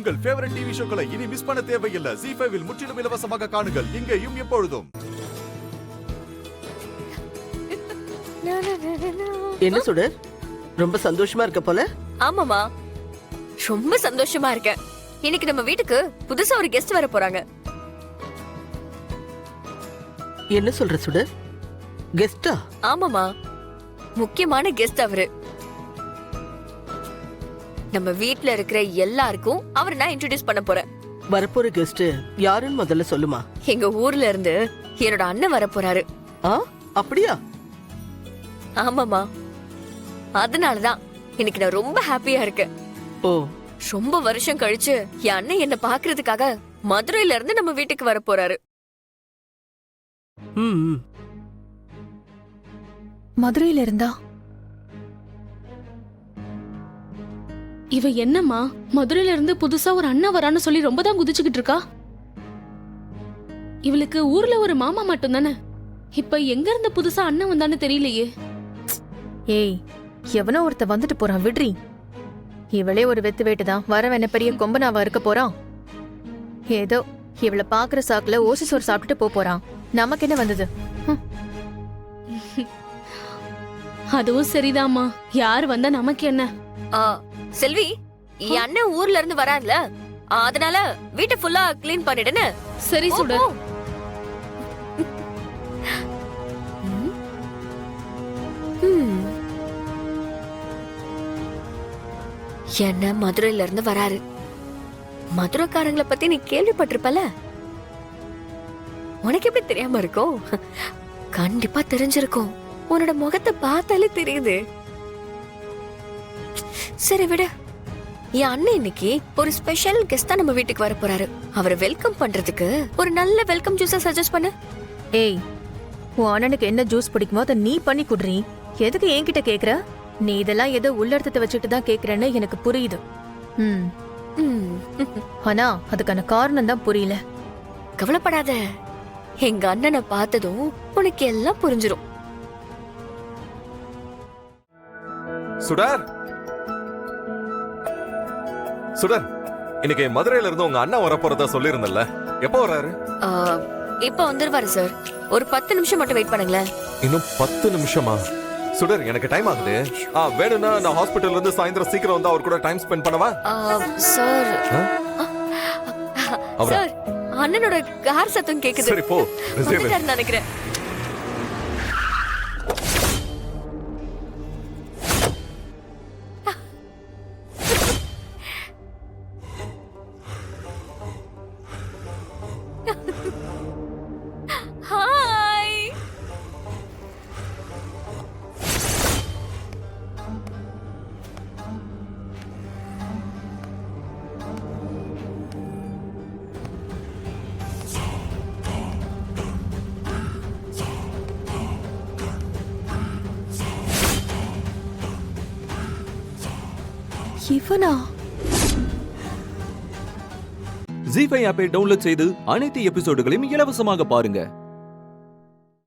உங்கள் favourite TV ஷோக்களை இனி miss பண்ண தேவையில்லை. ZEE5 இல் முற்றிலும் இலவசமாக காணுங்கள். இங்கேயும் எப்பொழுதும். என்ன சுடர், ரொம்ப சந்தோஷமா இருக்க போல? ஆமாமா, ரொம்ப சந்தோஷமா இருக்கேன். இன்னைக்கு நம்ம வீட்டுக்கு புதுசா ஒரு கெஸ்ட் வர போறாங்க. என்ன சொல்ற சுடர்? கெஸ்டா? ஆமாமா, முக்கியமான கெஸ்ட் அவரு. நம்ம வீட்ல இருக்கிற எல்லாருக்கும் அவரை நான் இன்ட்ரோடியூஸ் பண்ண போறேன். வரப்போற கெஸ்ட் யாருன்னு முதல்ல சொல்லுமா. எங்க ஊர்ல இருந்து என்னோட அண்ணன் வர போறாரு. அப்படியா? ஆமாமா, அதனாலதான் இன்னைக்கு நான் ரொம்ப ஹாப்பியா இருக்கேன். ஓ, ரொம்ப வருஷம் கழிச்சு என் அண்ணன் என்ன பாக்குறதுக்காக மதுரையில இருந்து நம்ம வீட்டுக்கு வர போறாரு. மதுரையில இருந்தா? இவ என்னம்மா மதுரையில இருந்து புதுசா ஒரு அண்ணா வரான்னு சொல்லி ரொம்ப தான் குதிச்சுக்கிட்டு இருக்கா. இவளுக்கு ஊர்ல ஒரு மாமா மட்டும் தானே, இப்ப எங்க இருந்து புதுசா அண்ணன் வந்தான்னு தெரியலையே. ஏய், எவனோ ஒருத்த வந்துட்டு போறான், விட்ரி. இவளே ஒரு வெத்து வேட்டுதான், வரவன் என்ன பெரிய கொம்பனாவா இருக்க போறான். ஏதோ இவளை பாக்குற சாக்குல ஓசி சோறு சாப்பிட்டுட்டு போறான். நமக்கு என்ன வந்தது? அதுவும் சரிதாம்மா, யார் வந்தா நமக்கு என்ன. செல்வி, என் அண்ணன் ஊர்ல இருந்து வராருல, அதனால வீட்டை ஃபுல்லா கிளீன் பண்ணிடுன்னு. சரி சுடர். என்ன மதுரையில இருந்து வராரு. மதுரைக்காரங்களை பத்தி நீ கேள்விப்பட்டிருப்பல, உனக்கு எப்படி தெரியாம இருக்கும்? கண்டிப்பா தெரிஞ்சிருக்கும், உன்னோட முகத்தை பார்த்தாலே தெரியுது. சரி விடு, என் அண்ணன் இன்னைக்கு ஒரு ஸ்பெஷல் கெஸ்டா நம்ம வீட்டுக்கு வர போறாரு. அவரை வெல்கம் பண்றதுக்கு ஒரு நல்ல வெல்கம் ஜூஸை சஜஸ்ட் பண்ணு. ஏய், உன் அண்ணனுக்கு என்ன ஜூஸ் பிடிக்குமோ அதை நீ பண்ணி குடுறீ. எதுக்கு என்கிட்ட கேக்குற? நீ இதெல்லாம் ஏதோ உள்ளர்த்தத்தை வச்சுட்டு தான் கேக்குறேன்னு எனக்கு புரியுது. ஆனா அதுக்கான காரணம் தான் புரியல. கவலைப்படாத, எங்க அண்ணனை பார்த்ததும் உனக்கு எல்லாம் புரிஞ்சிரும். சுடர், சுடர், இன்னைக்கு மதுரையில இருந்து உங்க அண்ணா வர போறதா சொல்லிருந்தல்ல, எப்போ வர்றாரு? இப்ப வந்துருவாரு சார். ஒரு 10 நிமிஷம் மட்டும் வெயிட் பண்ணுங்களேன். இன்னும் 10 நிமிஷமா? சுடர், எனக்கு டைம் ஆகுது. வேணும்னா நான் ஹாஸ்பிட்டல்ல இருந்து சாயந்தரம் சீக்கிரம் வந்து அவர் கூட டைம் ஸ்பெண்ட் பண்ணவா? சார், சார், அண்ணனோட கார் சத்தம் கேக்குது. சரி போ, நினைக்கிறேன். இவனா? ZEE5 ஆப்பை டவுன்லோட் செய்து அனைத்து எபிசோடுகளையும் இலவசமாக பாருங்க.